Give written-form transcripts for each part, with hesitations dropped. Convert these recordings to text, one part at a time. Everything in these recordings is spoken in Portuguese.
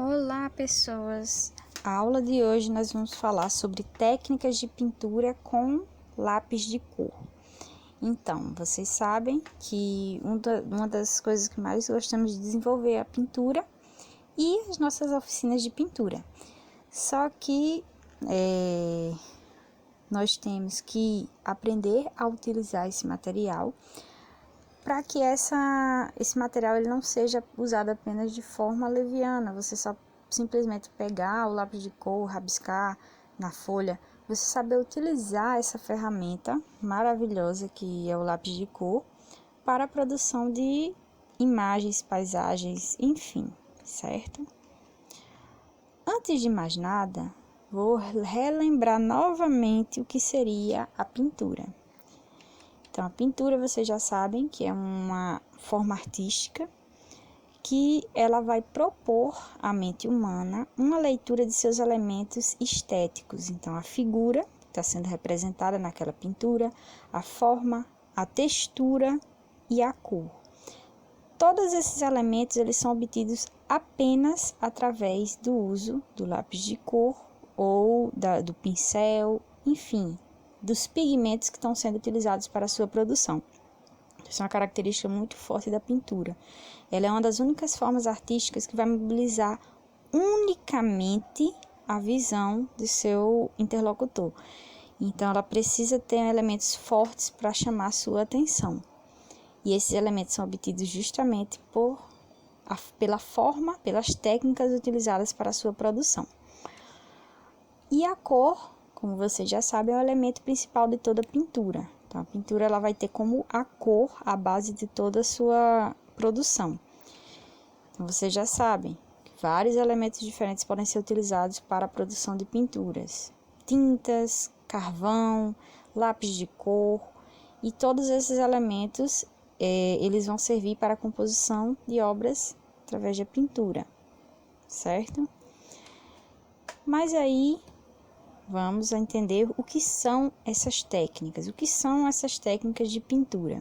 Olá, pessoas! A aula de hoje nós vamos falar sobre técnicas de pintura com lápis de cor. Então, vocês sabem que uma das coisas que mais gostamos de desenvolver é a pintura e as nossas oficinas de pintura. Só que nós temos que aprender a utilizar esse material para que esse material ele não seja usado apenas de forma leviana, você só simplesmente pegar o lápis de cor, rabiscar na folha, você saber utilizar essa ferramenta maravilhosa que é o lápis de cor para a produção de imagens, paisagens, enfim, certo? Antes de mais nada, vou relembrar novamente o que seria a pintura. Então, a pintura, vocês já sabem que é uma forma artística que ela vai propor à mente humana uma leitura de seus elementos estéticos. Então, a figura que está sendo representada naquela pintura, a forma, a textura e a cor. Todos esses elementos eles são obtidos apenas através do uso do lápis de cor ou do pincel, enfim, dos pigmentos que estão sendo utilizados para a sua produção. Isso é uma característica muito forte da pintura. Ela é uma das únicas formas artísticas que vai mobilizar unicamente a visão do seu interlocutor. Então, ela precisa ter elementos fortes para chamar a sua atenção. E esses elementos são obtidos justamente pela forma, pelas técnicas utilizadas para a sua produção. E a cor, como vocês já sabem, é o elemento principal de toda pintura. Então, a pintura ela vai ter como a cor a base de toda a sua produção. Então, vocês já sabem que vários elementos diferentes podem ser utilizados para a produção de pinturas. Tintas, carvão, lápis de cor e todos esses elementos eles vão servir para a composição de obras através da pintura, certo? Mas aí vamos entender o que são essas técnicas. O que são essas técnicas de pintura?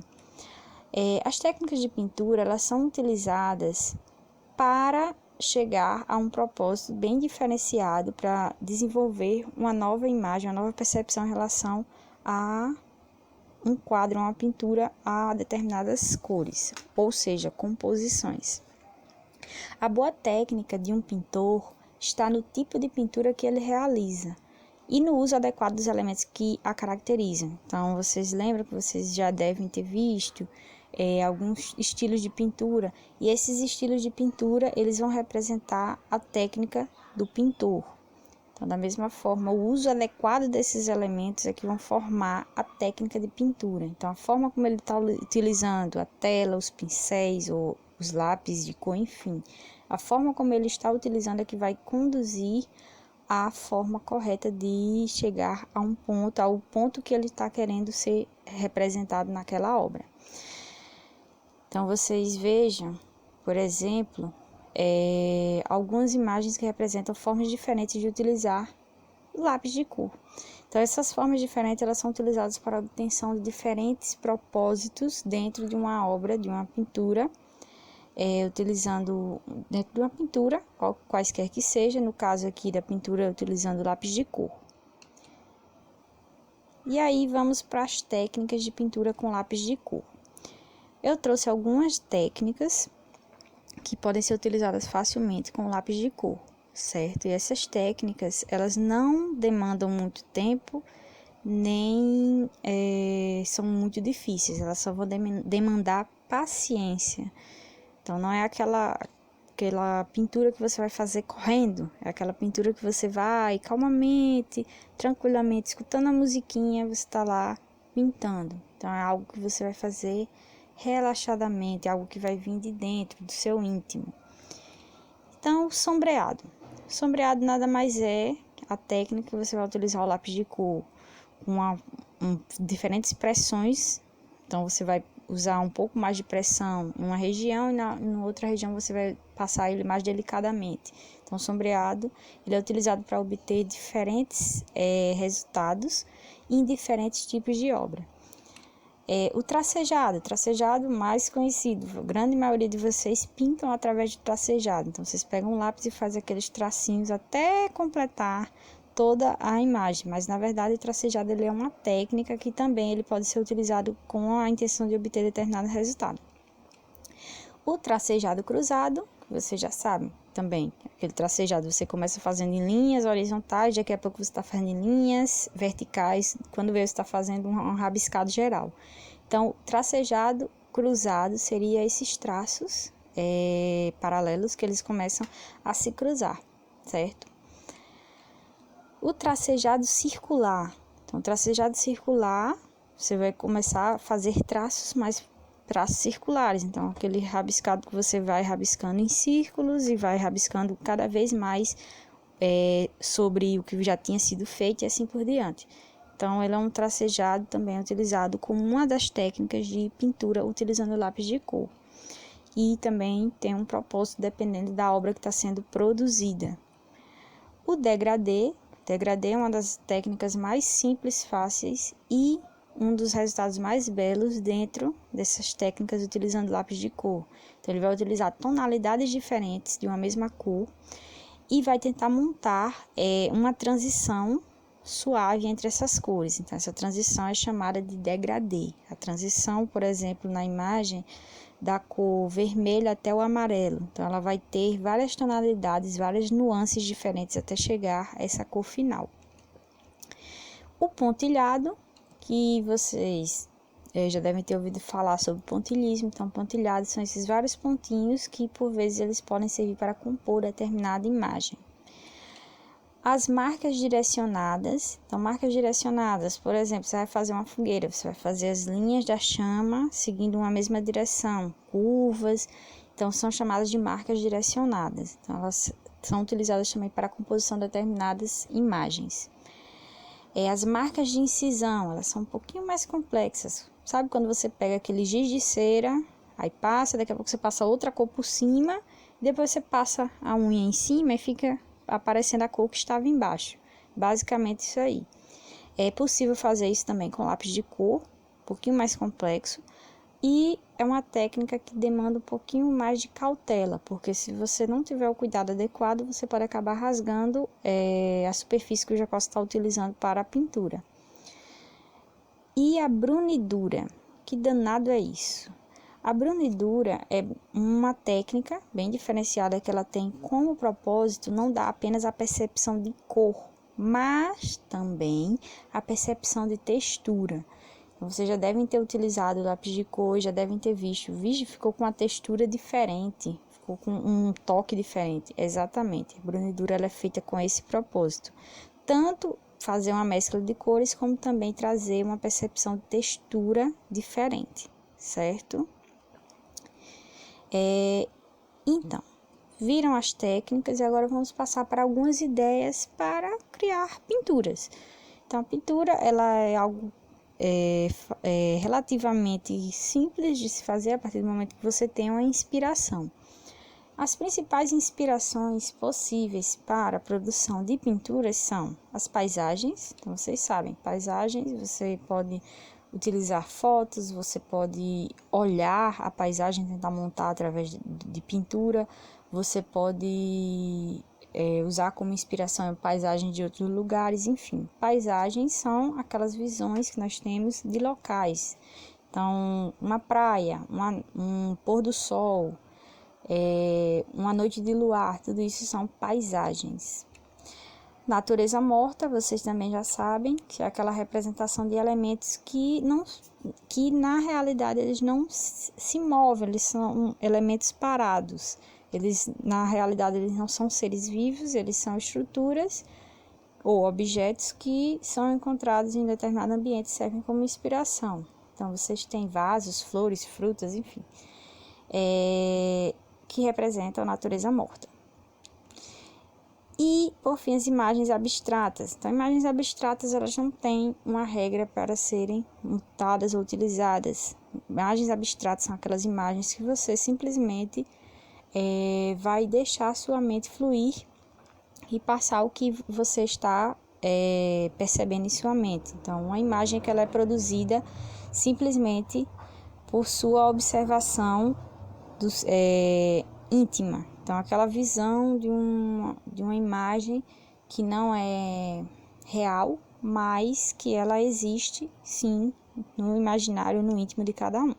As técnicas de pintura elas são utilizadas para chegar a um propósito bem diferenciado para desenvolver uma nova imagem, uma nova percepção em relação a um quadro, uma pintura a determinadas cores, ou seja, composições. A boa técnica de um pintor está no tipo de pintura que ele realiza e no uso adequado dos elementos que a caracterizam. Então, vocês lembram que vocês já devem ter visto alguns estilos de pintura, e esses estilos de pintura, eles vão representar a técnica do pintor. Então, da mesma forma, o uso adequado desses elementos é que vão formar a técnica de pintura. Então, a forma como ele está utilizando a tela, os pincéis ou os lápis de cor, enfim, a forma como ele está utilizando é que vai conduzir a forma correta de chegar a um ponto, ao ponto que ele está querendo ser representado naquela obra. Então, vocês vejam, por exemplo, algumas imagens que representam formas diferentes de utilizar lápis de cor. Então, essas formas diferentes elas são utilizadas para a obtenção de diferentes propósitos dentro de uma obra, de uma pintura, utilizando dentro de uma pintura, quaisquer que seja, no caso aqui da pintura, utilizando lápis de cor. E aí, vamos para as técnicas de pintura com lápis de cor. Eu trouxe algumas técnicas que podem ser utilizadas facilmente com lápis de cor, certo? E essas técnicas, elas não demandam muito tempo, nem são muito difíceis, elas só vão demandar paciência. Então, não é aquela pintura que você vai fazer correndo, é aquela pintura que você vai calmamente, tranquilamente, escutando a musiquinha, você está lá pintando. Então, é algo que você vai fazer relaxadamente, algo que vai vir de dentro, do seu íntimo. Então, sombreado. Sombreado nada mais é a técnica que você vai utilizar o lápis de cor com diferentes pressões. Então, você vai usar um pouco mais de pressão em uma região e na outra região você vai passar ele mais delicadamente. Então, o sombreado ele é utilizado para obter diferentes resultados em diferentes tipos de obra. O tracejado mais conhecido, a grande maioria de vocês pintam através de tracejado. Então, vocês pegam um lápis e fazem aqueles tracinhos até completar toda a imagem. Mas, na verdade, o tracejado ele é uma técnica que também ele pode ser utilizado com a intenção de obter determinado resultado. O tracejado cruzado, você já sabe também, aquele tracejado você começa fazendo em linhas horizontais, daqui a pouco você está fazendo em linhas verticais, quando você está fazendo um rabiscado geral. Então, tracejado cruzado seria esses traços paralelos que eles começam a se cruzar, certo? O tracejado circular. Então, tracejado circular, você vai começar a fazer traços circulares. Então, aquele rabiscado que você vai rabiscando em círculos e vai rabiscando cada vez mais sobre o que já tinha sido feito e assim por diante. Então, ele é um tracejado também utilizado como uma das técnicas de pintura utilizando lápis de cor. E também tem um propósito dependendo da obra que está sendo produzida. O degradê é uma das técnicas mais simples, fáceis e um dos resultados mais belos dentro dessas técnicas utilizando lápis de cor. Então, ele vai utilizar tonalidades diferentes de uma mesma cor e vai tentar montar uma transição suave entre essas cores. Então, essa transição é chamada de degradê. A transição, por exemplo, na imagem da cor vermelho até o amarelo. Então, ela vai ter várias tonalidades, várias nuances diferentes até chegar a essa cor final. O pontilhado, que vocês já devem ter ouvido falar sobre pontilhismo. Então, pontilhados são esses vários pontinhos que, por vezes, eles podem servir para compor determinada imagem. As marcas direcionadas. Então, marcas direcionadas, por exemplo, você vai fazer uma fogueira, você vai fazer as linhas da chama seguindo uma mesma direção, curvas. Então, são chamadas de marcas direcionadas. Então, elas são utilizadas também para a composição de determinadas imagens. As marcas de incisão, elas são um pouquinho mais complexas. Sabe quando você pega aquele giz de cera, aí passa, daqui a pouco você passa outra cor por cima, e depois você passa a unha em cima e fica aparecendo a cor que estava embaixo. Basicamente isso aí. É possível fazer isso também com lápis de cor, um pouquinho mais complexo, e é uma técnica que demanda um pouquinho mais de cautela, porque se você não tiver o cuidado adequado, você pode acabar rasgando a superfície que eu já posso estar utilizando para a pintura. E a brunidura, que danado é isso? A brunidura é uma técnica bem diferenciada que ela tem como propósito não dar apenas a percepção de cor, mas também a percepção de textura. Vocês já devem ter utilizado o lápis de cor, já devem ter visto. Ficou com uma textura diferente, ficou com um toque diferente. Exatamente, a brunidura ela é feita com esse propósito. Tanto fazer uma mescla de cores, como também trazer uma percepção de textura diferente, certo? Então, viram as técnicas e agora vamos passar para algumas ideias para criar pinturas. Então, a pintura ela é algo relativamente simples de se fazer a partir do momento que você tem uma inspiração. As principais inspirações possíveis para a produção de pinturas são as paisagens. Então, vocês sabem, paisagens, você pode utilizar fotos, você pode olhar a paisagem, tentar montar através de pintura, você pode usar como inspiração paisagens de outros lugares, enfim. Paisagens são aquelas visões que nós temos de locais. Então, uma praia, um pôr do sol, uma noite de luar, tudo isso são paisagens. Natureza morta, vocês também já sabem, que é aquela representação de elementos que na realidade eles não se movem, eles são elementos parados. Eles, na realidade, eles não são seres vivos, eles são estruturas ou objetos que são encontrados em determinado ambiente e servem como inspiração. Então, vocês têm vasos, flores, frutas, enfim, que representam a natureza morta. E, por fim, as imagens abstratas. Então, imagens abstratas, elas não têm uma regra para serem montadas ou utilizadas. Imagens abstratas são aquelas imagens que você simplesmente vai deixar sua mente fluir e passar o que você está percebendo em sua mente. Então, uma imagem que ela é produzida simplesmente por sua observação íntima. Então, aquela visão de uma imagem que não é real, mas que ela existe, sim, no imaginário, no íntimo de cada um.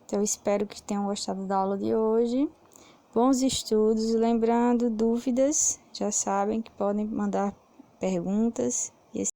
Então, eu espero que tenham gostado da aula de hoje. Bons estudos. Lembrando, dúvidas, já sabem que podem mandar perguntas